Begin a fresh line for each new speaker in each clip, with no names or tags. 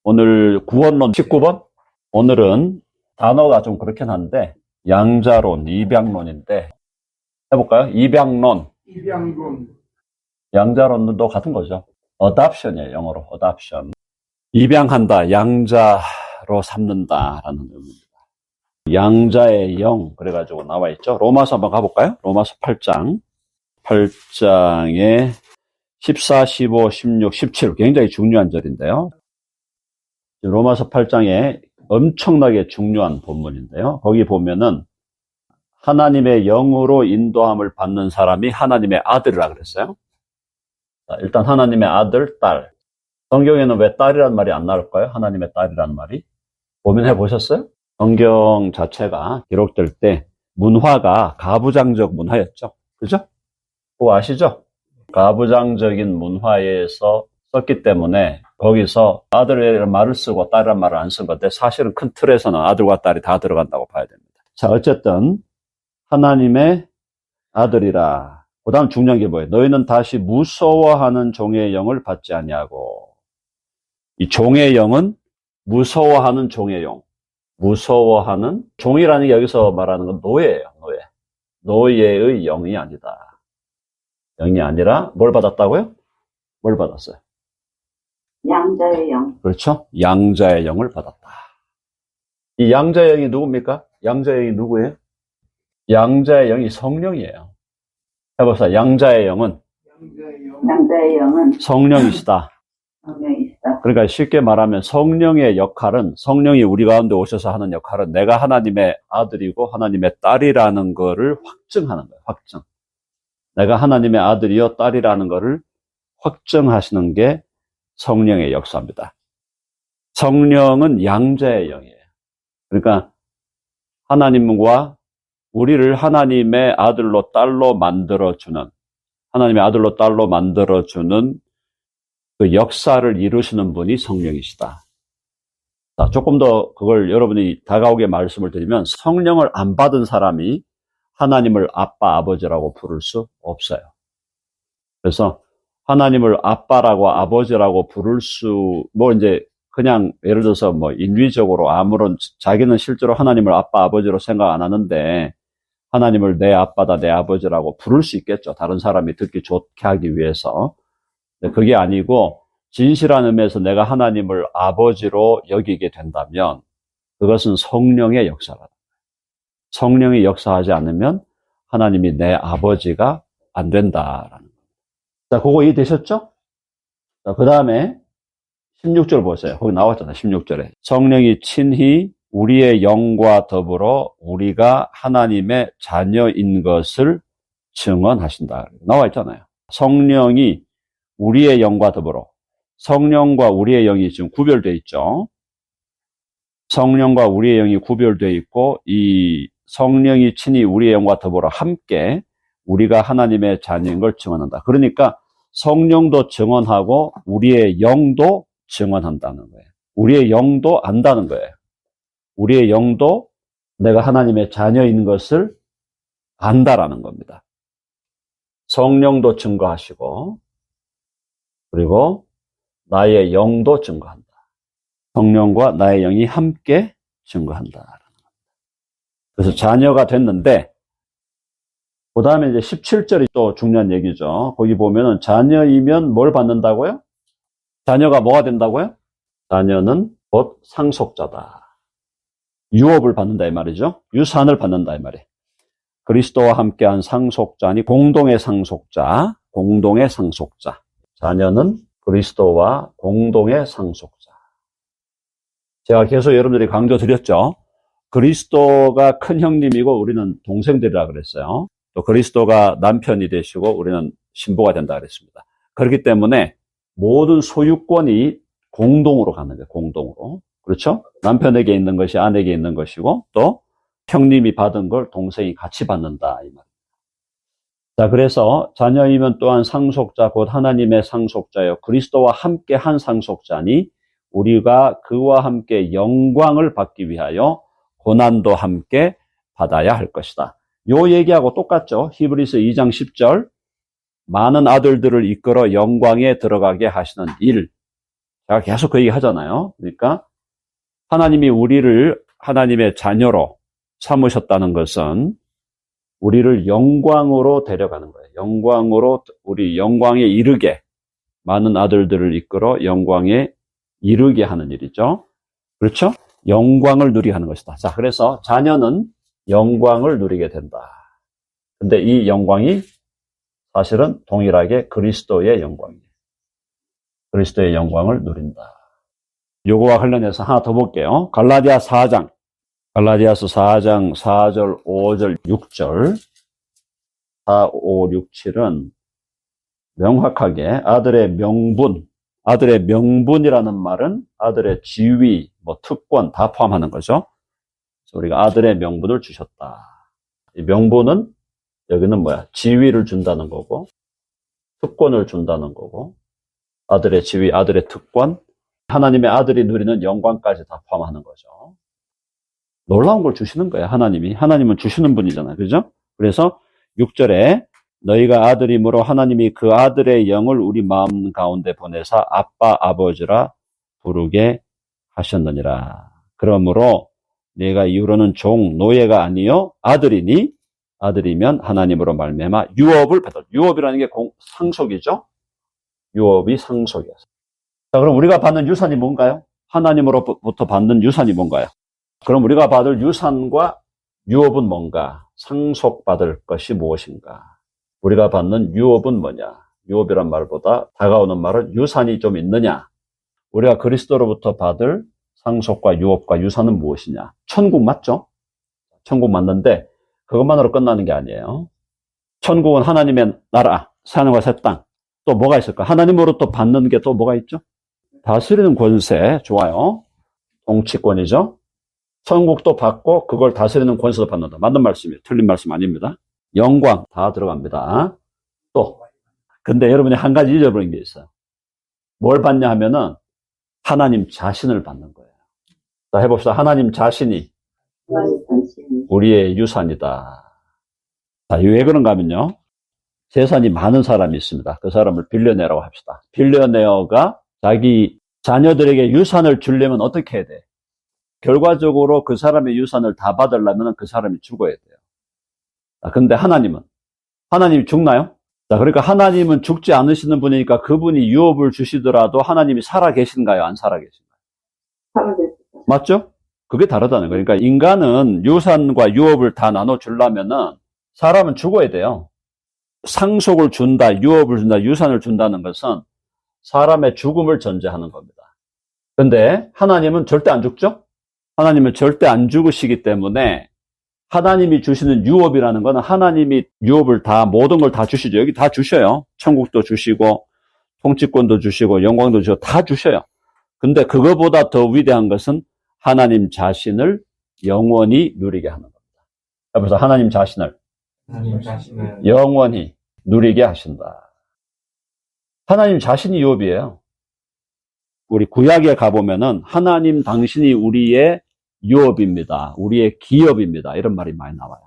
오늘 구원론 19번? 오늘은 단어가 좀 그렇긴 한데 양자론, 입양론인데 해볼까요? 입양론. 양자론도 같은 거죠. adoption이에요. 영어로 adoption. 입양한다, 양자로 삼는다라는 의미입니다. 양자의 영 그래가지고 나와 있죠. 로마서 한번 가볼까요? 로마서 8장에 14, 15, 16, 17 굉장히 중요한 절인데요. 로마서 8장에 엄청나게 중요한 본문인데요. 거기 보면은 하나님의 영으로 인도함을 받는 사람이 하나님의 아들이라 그랬어요. 자, 일단 하나님의 아들, 딸. 성경에는 왜 딸이라는 말이 안 나올까요? 하나님의 딸이라는 말이. 고민해 보셨어요? 성경 자체가 기록될 때 문화가 가부장적 문화였죠. 그죠? 그거 아시죠? 가부장적인 문화에서 썼기 때문에 거기서 아들이라는 말을 쓰고 딸이라는 말을 안 쓴 건데 사실은 큰 틀에서는 아들과 딸이 다 들어간다고 봐야 됩니다. 자, 어쨌든 하나님의 아들이라. 그 다음 중요한 게 뭐예요? 너희는 다시 무서워하는 종의 영을 받지 아니하고. 이 종의 영은 무서워하는 종의 영. 무서워하는 종이라는 게 여기서 말하는 건 노예예요. 노예. 노예의 영이 아니다. 영이 아니라 뭘 받았다고요? 뭘 받았어요?
양자의 영.
그렇죠? 양자의 영을 받았다. 이 양자의 영이 누굽니까? 양자의 영이 누구예요? 양자의 영이 성령이에요. 해봅시다. 양자의 영은 성령이시다.
성령이시다.
그러니까 쉽게 말하면 성령의 역할은, 성령이 우리 가운데 오셔서 하는 역할은 내가 하나님의 아들이고 하나님의 딸이라는 거를 확증하는 거예요. 확증. 내가 하나님의 아들이요 딸이라는 거를 확증하시는 게 성령의 역사입니다. 성령은 양자의 영이에요. 그러니까 하나님과 우리를 하나님의 아들로 딸로 만들어주는, 하나님의 아들로 딸로 만들어주는 그 역사를 이루시는 분이 성령이시다. 자, 조금 더 그걸 여러분이 다가오게 말씀을 드리면 성령을 안 받은 사람이 하나님을 아빠, 아버지라고 부를 수 없어요. 그래서 하나님을 아빠라고 아버지라고 부를 수, 이제 그냥 예를 들어서 인위적으로 아무런 자기는 실제로 하나님을 아빠, 아버지로 생각 안 하는데 하나님을 내 아빠다, 내 아버지라고 부를 수 있겠죠. 다른 사람이 듣기 좋게 하기 위해서. 그게 아니고 진실한 의미에서 내가 하나님을 아버지로 여기게 된다면 그것은 성령의 역사가. 성령이 역사하지 않으면 하나님이 내 아버지가 안 된다라는 겁니다. 자, 그거 이해되셨죠? 자, 그 다음에 16절 보세요. 거기 나왔잖아요. 16절에. 성령이 친히 우리의 영과 더불어 우리가 하나님의 자녀인 것을 증언하신다. 나와 있잖아요. 성령이 우리의 영과 더불어. 성령과 우리의 영이 지금 구별되어 있죠. 성령과 우리의 영이 구별되어 있고 이 성령이 친히 우리의 영과 더불어 함께 우리가 하나님의 자녀인 걸 증언한다. 그러니까 성령도 증언하고 우리의 영도 증언한다는 거예요. 우리의 영도 안다는 거예요. 우리의 영도 내가 하나님의 자녀인 것을 안다라는 겁니다. 성령도 증거하시고 그리고 나의 영도 증거한다. 성령과 나의 영이 함께 증거한다. 그래서 자녀가 됐는데 그 다음에 이제 17절이 또 중요한 얘기죠. 거기 보면은 자녀이면 뭘 받는다고요? 자녀가 뭐가 된다고요? 자녀는 곧 상속자다. 유업을 받는다 이 말이죠. 유산을 받는다 이 말이에요. 그리스도와 함께한 상속자니 공동의 상속자, 공동의 상속자. 자녀는 그리스도와 공동의 상속자. 제가 계속 여러분들이 강조드렸죠. 그리스도가 큰 형님이고 우리는 동생들이라 그랬어요. 또 그리스도가 남편이 되시고 우리는 신부가 된다 그랬습니다. 그렇기 때문에 모든 소유권이 공동으로 가는 거예요. 공동으로. 그렇죠? 남편에게 있는 것이 아내에게 있는 것이고 또 형님이 받은 걸 동생이 같이 받는다 이 말입니다. 자, 그래서 자녀이면 또한 상속자 곧 하나님의 상속자요 그리스도와 함께 한 상속자니 우리가 그와 함께 영광을 받기 위하여 고난도 함께 받아야 할 것이다. 요 얘기하고 똑같죠. 히브리서 2장 10절 많은 아들들을 이끌어 영광에 들어가게 하시는 일. 제가 계속 그 얘기 하잖아요. 그러니까 하나님이 우리를 하나님의 자녀로 삼으셨다는 것은 우리를 영광으로 데려가는 거예요. 영광으로, 우리 영광에 이르게, 많은 아들들을 이끌어 영광에 이르게 하는 일이죠. 그렇죠? 영광을 누리게 하는 것이다. 자, 그래서 자녀는 영광을 누리게 된다. 근데 이 영광이 사실은 동일하게 그리스도의 영광이에요. 그리스도의 영광을 누린다. 요거와 관련해서 하나 더 볼게요. 갈라디아 4장. 갈라디아서 4장 4절, 5절, 6절. 4, 5, 6, 7은 명확하게 아들의 명분, 아들의 명분이라는 말은 아들의 지위, 특권 다 포함하는 거죠. 그래서 우리가 아들의 명분을 주셨다. 이 명분은 여기는 뭐야? 지위를 준다는 거고, 특권을 준다는 거고, 아들의 지위, 아들의 특권, 하나님의 아들이 누리는 영광까지 다 포함하는 거죠. 놀라운 걸 주시는 거예요, 하나님이. 하나님은 주시는 분이잖아요. 그죠? 그래서 6절에 너희가 아들이므로 하나님이 그 아들의 영을 우리 마음 가운데 보내사 아빠, 아버지라 부르게 하셨느니라. 그러므로 내가 이후로는 종, 노예가 아니요 아들이니 아들이면 하나님으로 말미암아 유업을 받을. 유업이라는 게 상속이죠. 유업이 상속이었어요. 자, 그럼 우리가 받는 유산이 뭔가요? 하나님으로부터 받는 유산이 뭔가요? 그럼 우리가 받을 유산과 유업은 뭔가? 상속받을 것이 무엇인가? 우리가 받는 유업은 뭐냐? 유업이란 말보다 다가오는 말은 유산이 좀 있느냐? 우리가 그리스도로부터 받을 상속과 유업과 유산은 무엇이냐? 천국 맞죠? 천국 맞는데 그것만으로 끝나는 게 아니에요. 천국은 하나님의 나라, 새하늘과 새 땅. 또 뭐가 있을까? 하나님으로부터 받는 게 또 뭐가 있죠? 다스리는 권세, 좋아요. 통치권이죠. 천국도 받고 그걸 다스리는 권세도 받는다. 맞는 말씀이에요. 틀린 말씀 아닙니다. 영광 다 들어갑니다. 또 근데 여러분이 한 가지 잊어버린 게 있어요. 뭘 받냐 하면은 하나님 자신을 받는 거예요. 자, 해봅시다. 하나님 자신이 우리의 유산이다. 자, 왜 그런가 하면요. 재산이 많은 사람이 있습니다. 그 사람을 빌려내라고 합시다. 빌려내어가 자기 자녀들에게 유산을 주려면 어떻게 해야 돼? 결과적으로 그 사람의 유산을 다 받으려면 그 사람이 죽어야 돼요. 근데 하나님이 죽나요? 자, 그러니까 하나님은 죽지 않으시는 분이니까 그분이 유업을 주시더라도 하나님이 살아 계신가요? 안 살아 계신가요?
살아 계시죠.
맞죠? 그게 다르다는 거예요. 그러니까 인간은 유산과 유업을 다 나눠주려면은 사람은 죽어야 돼요. 상속을 준다, 유업을 준다, 유산을 준다는 것은 사람의 죽음을 전제하는 겁니다. 근데 하나님은 절대 안 죽죠? 하나님은 절대 안 죽으시기 때문에 하나님이 주시는 유업이라는 거는 하나님이 유업을 다, 모든 걸 다 주시죠. 여기 다 주셔요. 천국도 주시고, 통치권도 주시고, 영광도 주시고, 다 주셔요. 근데 그거보다 더 위대한 것은 하나님 자신을 영원히 누리게 하는 겁니다. 그래서 하나님 자신을 영원히 누리게 하신다. 하나님 자신이 유업이에요. 우리 구약에 가보면은 하나님 당신이 우리의 유업입니다. 우리의 기업입니다. 이런 말이 많이 나와요.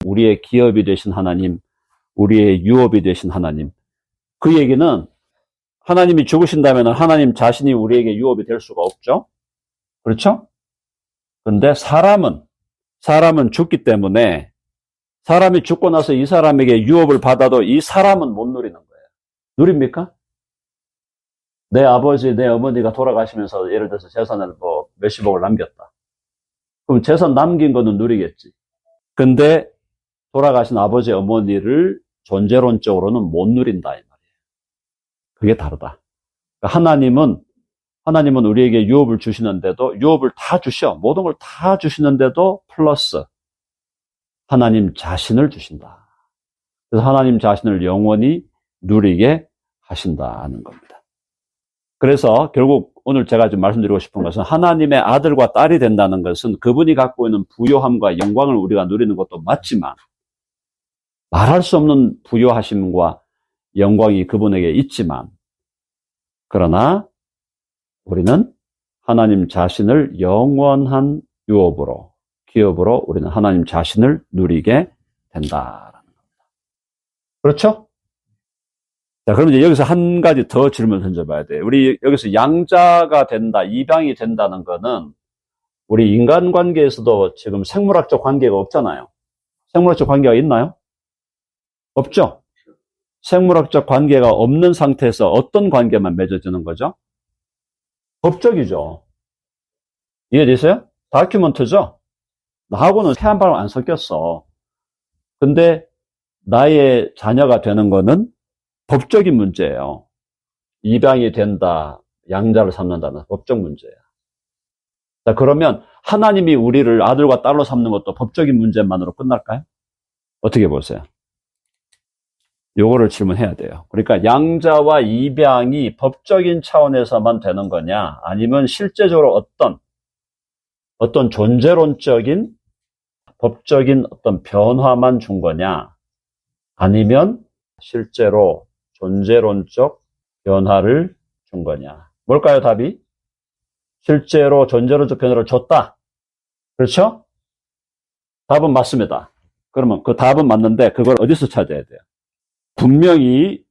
우리의 기업이 되신 하나님, 우리의 유업이 되신 하나님. 그 얘기는 하나님이 죽으신다면 하나님 자신이 우리에게 유업이 될 수가 없죠. 그렇죠? 근데 사람은 죽기 때문에 사람이 죽고 나서 이 사람에게 유업을 받아도 이 사람은 못 누리는 거예요. 누립니까? 내 아버지, 내 어머니가 돌아가시면서 예를 들어서 재산을 몇십억을 남겼다. 그럼 재산 남긴 거는 누리겠지. 근데 돌아가신 아버지, 어머니를 존재론적으로는 못 누린다 이 말이에요. 그게 다르다. 그러니까 하나님은 우리에게 유업을 주시는데도 유업을 다 주셔. 모든 걸 다 주시는데도 플러스 하나님 자신을 주신다. 그래서 하나님 자신을 영원히 누리게 하신다는 겁니다. 그래서 결국 오늘 제가 좀 말씀드리고 싶은 것은 하나님의 아들과 딸이 된다는 것은 그분이 갖고 있는 부요함과 영광을 우리가 누리는 것도 맞지만 말할 수 없는 부요하심과 영광이 그분에게 있지만 그러나 우리는 하나님 자신을 영원한 유업으로 기업으로 우리는 하나님 자신을 누리게 된다라는 겁니다. 그렇죠? 자, 그럼 이제 여기서 한 가지 더 질문 던져봐야 돼요. 우리 여기서 양자가 된다, 입양이 된다는 거는 우리 인간관계에서도 지금 생물학적 관계가 없잖아요. 생물학적 관계가 있나요? 없죠? 생물학적 관계가 없는 상태에서 어떤 관계만 맺어지는 거죠? 법적이죠. 이해되세요? 다큐멘트죠? 나하고는 피 한 방울 안 섞였어. 근데 나의 자녀가 되는 거는 법적인 문제예요. 입양이 된다, 양자를 삼는다는 법적 문제예요. 자, 그러면 하나님이 우리를 아들과 딸로 삼는 것도 법적인 문제만으로 끝날까요? 어떻게 보세요? 요거를 질문해야 돼요. 그러니까 양자와 입양이 법적인 차원에서만 되는 거냐, 아니면 실제적으로 어떤 존재론적인 법적인 어떤 변화만 준 거냐, 아니면 실제로 존재론적 변화를 준 거냐. 뭘까요, 답이? 실제로 존재론적 변화를 줬다. 그렇죠? 답은 맞습니다. 그러면 그 답은 맞는데 그걸 어디서 찾아야 돼요? 분명히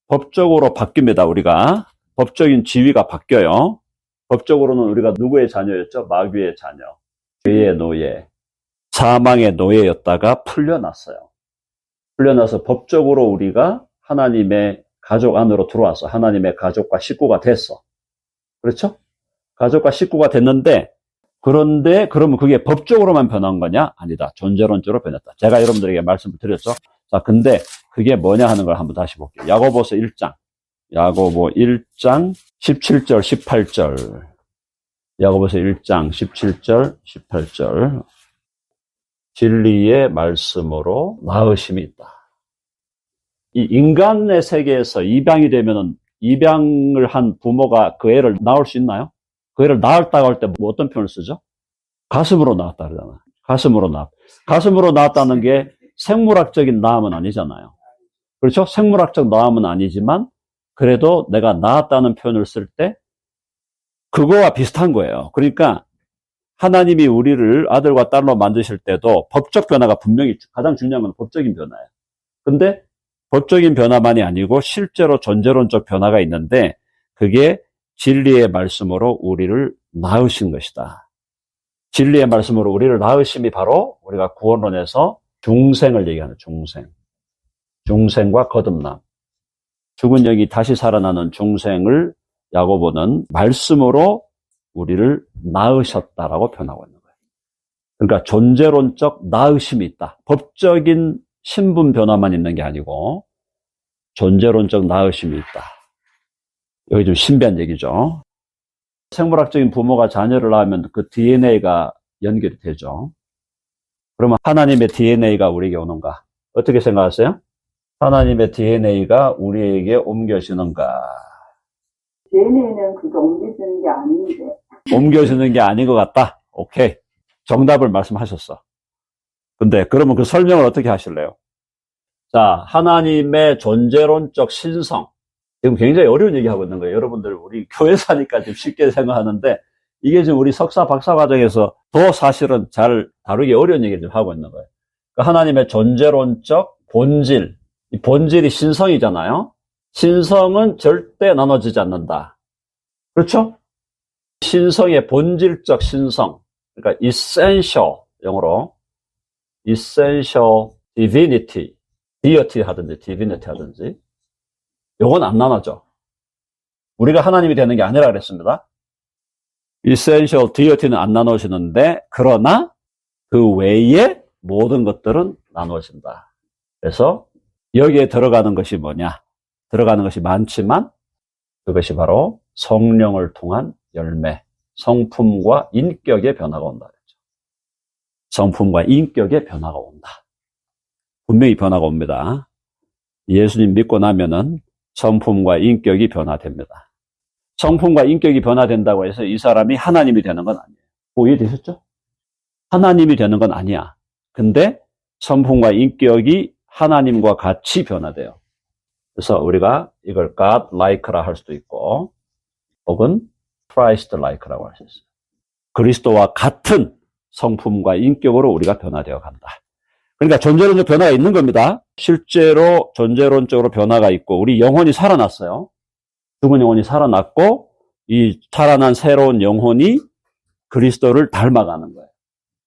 법적으로 바뀝니다, 우리가. 법적인 지위가 바뀌어요. 법적으로는 우리가 누구의 자녀였죠? 마귀의 자녀. 죄의 노예. 사망의 노예였다가 풀려났어요. 풀려나서 법적으로 우리가 하나님의 가족 안으로 들어왔어. 하나님의 가족과 식구가 됐어. 그렇죠? 가족과 식구가 됐는데, 그런데 그러면 그게 법적으로만 변한 거냐? 아니다. 존재론적으로 변했다. 제가 여러분들에게 말씀을 드렸죠. 자, 근데 그게 뭐냐 하는 걸 한번 다시 볼게요. 야고보서 1장. 야고보 1장 17절, 18절. 야고보서 1장 17절, 18절. 진리의 말씀으로 나으심이 있다. 이 인간의 세계에서 입양이 되면은 입양을 한 부모가 그 애를 낳을 수 있나요? 그 애를 낳았다고 할 때 뭐 어떤 표현을 쓰죠? 가슴으로 낳았다 그러잖아요. 가슴으로 낳았다. 가슴으로 낳았다는 게 생물학적인 낳음은 아니잖아요. 그렇죠? 생물학적 낳음은 아니지만 그래도 내가 낳았다는 표현을 쓸 때 그거와 비슷한 거예요. 그러니까 하나님이 우리를 아들과 딸로 만드실 때도 법적 변화가 분명히 가장 중요한 건 법적인 변화예요. 근데 법적인 변화만이 아니고 실제로 존재론적 변화가 있는데 그게 진리의 말씀으로 우리를 낳으신 것이다. 진리의 말씀으로 우리를 낳으심이 바로 우리가 구원론에서 중생을 얘기하는 중생. 중생과 거듭남. 죽은 영이 다시 살아나는 중생을 야고보는 말씀으로 우리를 낳으셨다라고 표현하고 있는 거예요. 그러니까 존재론적 낳으심이 있다. 법적인 신분 변화만 있는 게 아니고 존재론적 낳으심이 있다. 여기 좀 신비한 얘기죠. 생물학적인 부모가 자녀를 낳으면 그 DNA가 연결이 되죠. 그러면 하나님의 DNA가 우리에게 오는가? 어떻게 생각하세요? 하나님의 DNA가 우리에게 옮겨지는가?
DNA는 그게 옮겨지는 게 아닌데.
옮겨지는 게 아닌 것 같다? 오케이. 정답을 말씀하셨어. 근데 그러면 그 설명을 어떻게 하실래요? 자, 하나님의 존재론적 신성. 지금 굉장히 어려운 얘기하고 있는 거예요. 여러분들 우리 교회에서 하니까 좀 쉽게 생각하는데 이게 지금 우리 석사 박사 과정에서 더 사실은 잘 다루기 어려운 얘기를 좀 하고 있는 거예요. 그러니까 하나님의 존재론적 본질. 이 본질이 신성이잖아요. 신성은 절대 나눠지지 않는다. 그렇죠? 신성의 본질적 신성. 그러니까 essential, 영어로 essential divinity, deity 하든지 divinity 하든지 요건 안 나눠져. 우리가 하나님이 되는 게 아니라 그랬습니다. essential deity는 안 나눠지는데 그러나 그 외에 모든 것들은 나눠진다. 그래서 여기에 들어가는 것이 뭐냐? 들어가는 것이 많지만 그것이 바로 성령을 통한 열매, 성품과 인격의 변화가 온다. 성품과 인격의 변화가 온다. 분명히 변화가 옵니다. 예수님 믿고 나면은 성품과 인격이 변화됩니다. 성품과 인격이 변화된다고 해서 이 사람이 하나님이 되는 건 아니에요. 이해되셨죠? 하나님이 되는 건 아니야. 근데 성품과 인격이 하나님과 같이 변화돼요. 그래서 우리가 이걸 God-like라 할 수도 있고 혹은 Christ-like라고 할 수 있어요. 그리스도와 같은 성품과 인격으로 우리가 변화되어 간다. 그러니까 존재론적 변화가 있는 겁니다. 실제로 존재론적으로 변화가 있고 우리 영혼이 살아났어요. 죽은 영혼이 살아났고 이 살아난 새로운 영혼이 그리스도를 닮아가는 거예요.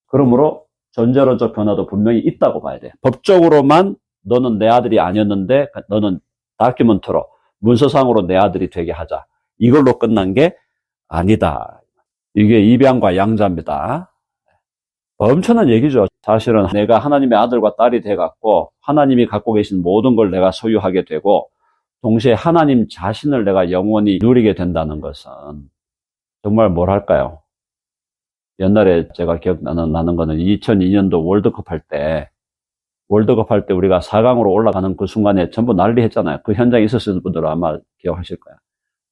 그러므로 존재론적 변화도 분명히 있다고 봐야 돼요. 법적으로만 너는 내 아들이 아니었는데 너는 다큐멘터로 문서상으로 내 아들이 되게 하자. 이걸로 끝난 게 아니다. 이게 입양과 양자입니다. 엄청난 얘기죠. 사실은 내가 하나님의 아들과 딸이 돼갖고 하나님이 갖고 계신 모든 걸 내가 소유하게 되고 동시에 하나님 자신을 내가 영원히 누리게 된다는 것은 정말 뭐랄까요. 옛날에 제가 기억나는 거는 2002년도 월드컵 할 때 우리가 4강으로 올라가는 그 순간에 전부 난리 했잖아요. 그 현장에 있었을 분들은 아마 기억하실 거예요.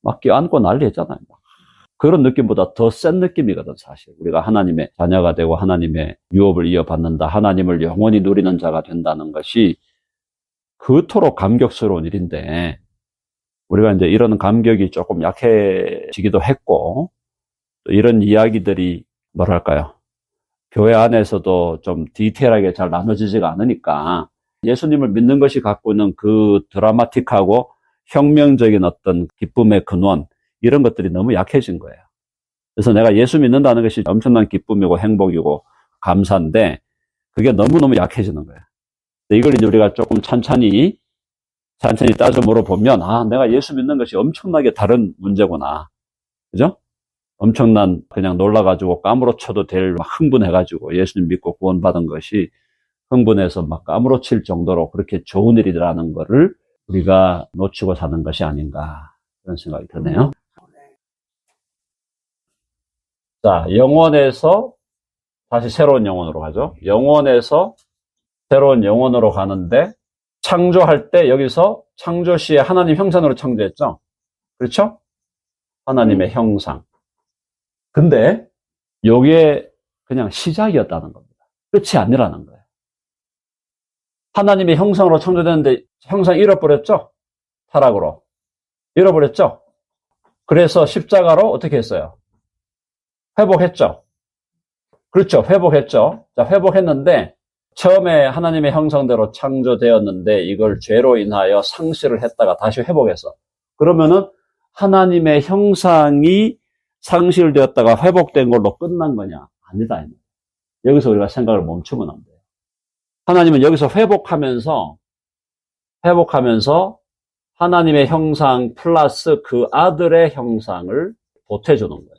막 껴안고 난리 했잖아요. 그런 느낌보다 더 센 느낌이거든, 사실. 우리가 하나님의 자녀가 되고 하나님의 유업을 이어받는다. 하나님을 영원히 누리는 자가 된다는 것이 그토록 감격스러운 일인데, 우리가 이제 이런 감격이 조금 약해지기도 했고, 또 이런 이야기들이 뭐랄까요. 교회 안에서도 좀 디테일하게 잘 나눠지지가 않으니까 예수님을 믿는 것이 갖고 있는 그 드라마틱하고 혁명적인 어떤 기쁨의 근원, 이런 것들이 너무 약해진 거예요. 그래서 내가 예수 믿는다는 것이 엄청난 기쁨이고 행복이고 감사인데 그게 너무너무 약해지는 거예요. 이걸 이제 우리가 조금 천천히 따져 물어보면, 아, 내가 예수 믿는 것이 엄청나게 다른 문제구나. 그죠? 엄청난 그냥 놀라가지고 까무러쳐도 될 막 흥분해가지고 예수님 믿고 구원받은 것이 흥분해서 막 까무러칠 정도로 그렇게 좋은 일이라는 거를 우리가 놓치고 사는 것이 아닌가 그런 생각이 드네요. 자, 영원에서 다시 새로운 영혼으로 가죠. 영원에서 새로운 영혼으로 가는데 창조할 때 여기서 창조 시에 하나님 형상으로 창조했죠. 그렇죠? 하나님의 형상. 근데 요게 그냥 시작이었다는 겁니다. 끝이 아니라는 거예요. 하나님의 형상으로 창조됐는데 형상 잃어버렸죠? 타락으로. 잃어버렸죠? 그래서 십자가로 어떻게 했어요? 회복했죠? 그렇죠. 회복했죠. 자, 회복했는데 처음에 하나님의 형상대로 창조되었는데 이걸 죄로 인하여 상실을 했다가 다시 회복했어. 그러면은 하나님의 형상이 상실되었다가 회복된 걸로 끝난 거냐? 아니다. 여기서 우리가 생각을 멈추면 안 돼요. 하나님은 여기서 회복하면서 하나님의 형상 플러스 그 아들의 형상을 보태주는 거예요.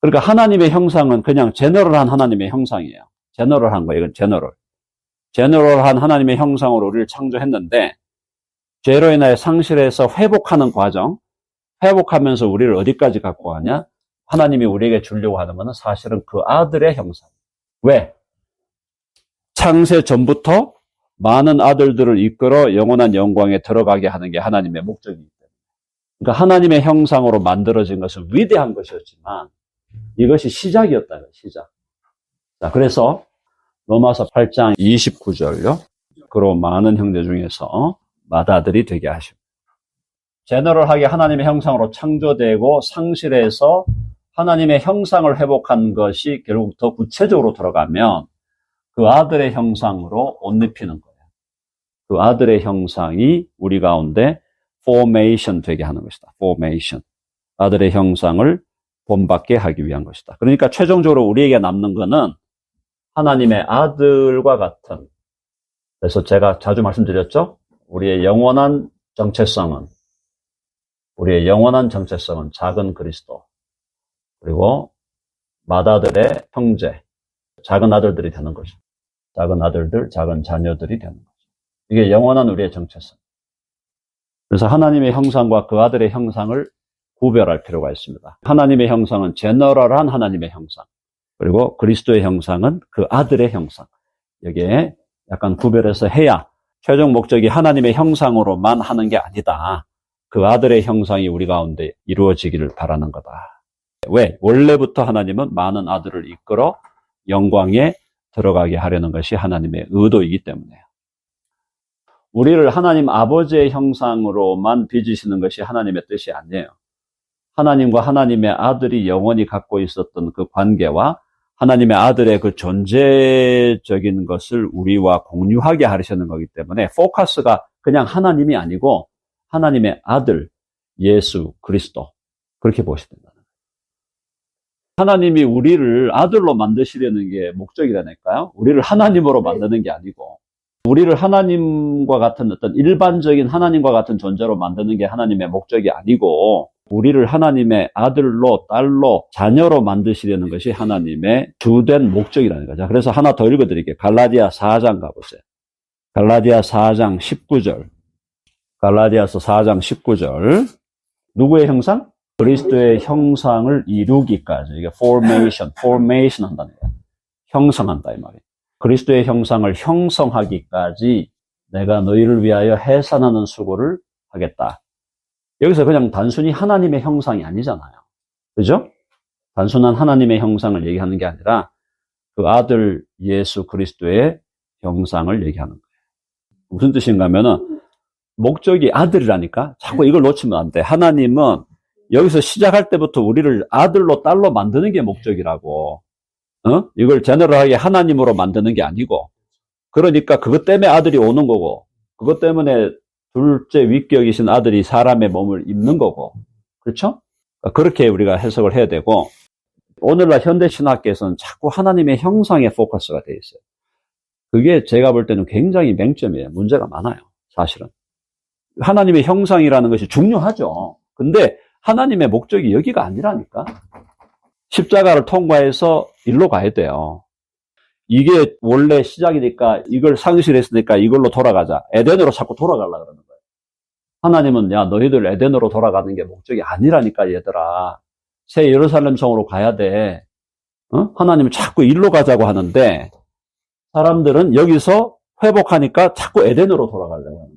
그러니까 하나님의 형상은 그냥 제너럴한 하나님의 형상이에요. 제너럴한 거예요. 이건 제너럴한 하나님의 형상으로 우리를 창조했는데 죄로 인하여 상실해서 회복하는 과정, 회복하면서 우리를 어디까지 갖고 가냐? 하나님이 우리에게 주려고 하는 것은 사실은 그 아들의 형상. 왜? 창세 전부터 많은 아들들을 이끌어 영원한 영광에 들어가게 하는 게 하나님의 목적이기 때문에. 그러니까 하나님의 형상으로 만들어진 것은 위대한 것이었지만 이것이 시작이었다. 시작. 자, 그래서 로마서 8장 29절요. 그로 많은 형제 중에서 맏아들이 되게 하십니다. 제너럴하게 하나님의 형상으로 창조되고 상실해서 하나님의 형상을 회복한 것이 결국 더 구체적으로 들어가면 그 아들의 형상으로 옷 입히는 거예요. 그 아들의 형상이 우리 가운데 formation 되게 하는 것이다. formation. 아들의 형상을 본받게 하기 위한 것이다. 그러니까 최종적으로 우리에게 남는 것은 하나님의 아들과 같은, 그래서 제가 자주 말씀드렸죠? 우리의 영원한 정체성은 작은 그리스도, 그리고 맏아들의 형제, 작은 아들들이 되는 거죠. 작은 아들들, 작은 자녀들이 되는 거죠. 이게 영원한 우리의 정체성. 그래서 하나님의 형상과 그 아들의 형상을 구별할 필요가 있습니다. 하나님의 형상은 제너럴한 하나님의 형상, 그리고 그리스도의 형상은 그 아들의 형상. 여기에 약간 구별해서 해야 최종 목적이 하나님의 형상으로만 하는 게 아니다. 그 아들의 형상이 우리 가운데 이루어지기를 바라는 거다. 왜? 원래부터 하나님은 많은 아들을 이끌어 영광에 들어가게 하려는 것이 하나님의 의도이기 때문에요. 우리를 하나님 아버지의 형상으로만 빚으시는 것이 하나님의 뜻이 아니에요. 하나님과 하나님의 아들이 영원히 갖고 있었던 그 관계와 하나님의 아들의 그 존재적인 것을 우리와 공유하게 하시는 거기 때문에 포커스가 그냥 하나님이 아니고 하나님의 아들 예수 그리스도 그렇게 보셔야 된다는 거예요. 하나님이 우리를 아들로 만드시려는 게 목적이라니까요. 우리를 하나님으로 만드는 게 아니고 우리를 하나님과 같은 어떤 일반적인 하나님과 같은 존재로 만드는 게 하나님의 목적이 아니고 우리를 하나님의 아들로 딸로 자녀로 만드시려는 것이 하나님의 주된 목적이라는 거죠. 그래서 하나 더 읽어드릴게요. 갈라디아 4장 가보세요. 갈라디아 4장 19절. 갈라디아서 4장 19절. 누구의 형상? 그리스도의 형상을 이루기까지. 이게 formation 한다는 거예요. 형성한다 이 말이에요. 그리스도의 형상을 형성하기까지 내가 너희를 위하여 해산하는 수고를 하겠다. 여기서 그냥 단순히 하나님의 형상이 아니잖아요. 그죠? 단순한 하나님의 형상을 얘기하는 게 아니라 그 아들 예수 그리스도의 형상을 얘기하는 거예요. 무슨 뜻인가 하면은 목적이 아들이라니까 자꾸 이걸 놓치면 안 돼. 하나님은 여기서 시작할 때부터 우리를 아들로 딸로 만드는 게 목적이라고. 이걸 제너럴하게 하나님으로 만드는 게 아니고. 그러니까 그것 때문에 아들이 오는 거고, 그것 때문에 둘째 위격이신 아들이 사람의 몸을 입는 거고. 그렇죠? 그렇게 우리가 해석을 해야 되고, 오늘날 현대신학계에서는 자꾸 하나님의 형상에 포커스가 돼 있어요. 그게 제가 볼 때는 굉장히 맹점이에요. 문제가 많아요. 사실은. 하나님의 형상이라는 것이 중요하죠. 근데 하나님의 목적이 여기가 아니라니까. 십자가를 통과해서 일로 가야 돼요. 이게 원래 시작이니까 이걸 상실했으니까 이걸로 돌아가자. 에덴으로 자꾸 돌아가려고 그러는 거예요. 하나님은 야 너희들 에덴으로 돌아가는 게 목적이 아니라니까 얘들아. 새 예루살렘 성으로 가야 돼. 하나님은 자꾸 일로 가자고 하는데 사람들은 여기서 회복하니까 자꾸 에덴으로 돌아가려고 하는 거예요.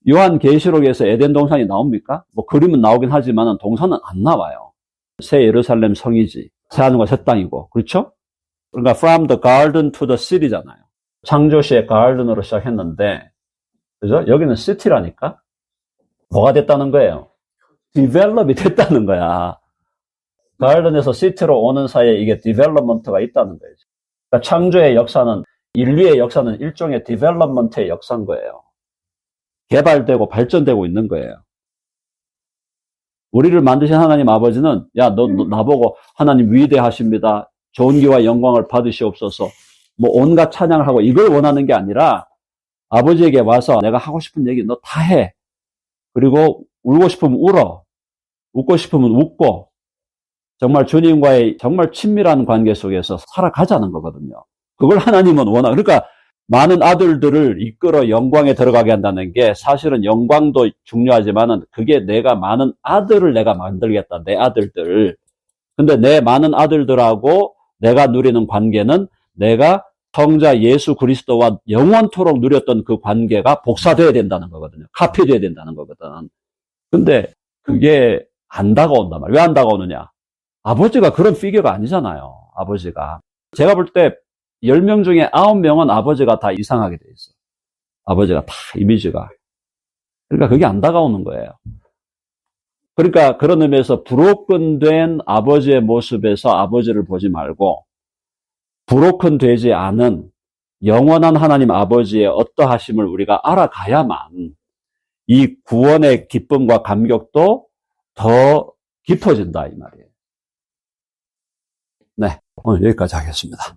요한계시록에서 에덴 동산이 나옵니까? 뭐 그림은 나오긴 하지만 동산은 안 나와요. 새 예루살렘 성이지. 새 하늘과 새 땅이고. 그렇죠? 그러니까 from the garden to the city잖아요. 창조시의 garden으로 시작했는데 그죠? 여기는 city라니까? 뭐가 됐다는 거예요? develop이 됐다는 거야. garden에서 city로 오는 사이에 이게 development가 있다는 거예요. 그러니까 창조의 역사는 인류의 역사는 일종의 development의 역사인 거예요. 개발되고 발전되고 있는 거예요. 우리를 만드신 하나님 아버지는 야, 너 나보고 하나님 위대하십니다. 존귀와 영광을 받으시옵소서. 뭐 온갖 찬양을 하고 이걸 원하는 게 아니라 아버지에게 와서 내가 하고 싶은 얘기 너 다 해. 그리고 울고 싶으면 울어. 웃고 싶으면 웃고. 정말 주님과의 정말 친밀한 관계 속에서 살아가자는 거거든요. 그걸 하나님은 원하. 그러니까 많은 아들들을 이끌어 영광에 들어가게 한다는 게 사실은 영광도 중요하지만은 그게 내가 많은 아들을 내가 만들겠다. 내 아들들. 근데 내 많은 아들들하고 내가 누리는 관계는 내가 성자 예수 그리스도와 영원토록 누렸던 그 관계가 복사돼야 된다는 거거든요. 카피돼야 된다는 거거든. 근데 그게 안 다가온단 말이에요. 왜 안 다가오느냐? 아버지가 그런 피규어가 아니잖아요. 아버지가. 제가 볼 때 10명 중에 9명은 아버지가 다 이상하게 돼 있어. 아버지가 다 이미지가. 그러니까 그게 안 다가오는 거예요. 그러니까 그런 의미에서 브로큰된 아버지의 모습에서 아버지를 보지 말고 브로큰 되지 않은 영원한 하나님 아버지의 어떠하심을 우리가 알아가야만 이 구원의 기쁨과 감격도 더 깊어진다 이 말이에요. 네, 오늘 여기까지 하겠습니다.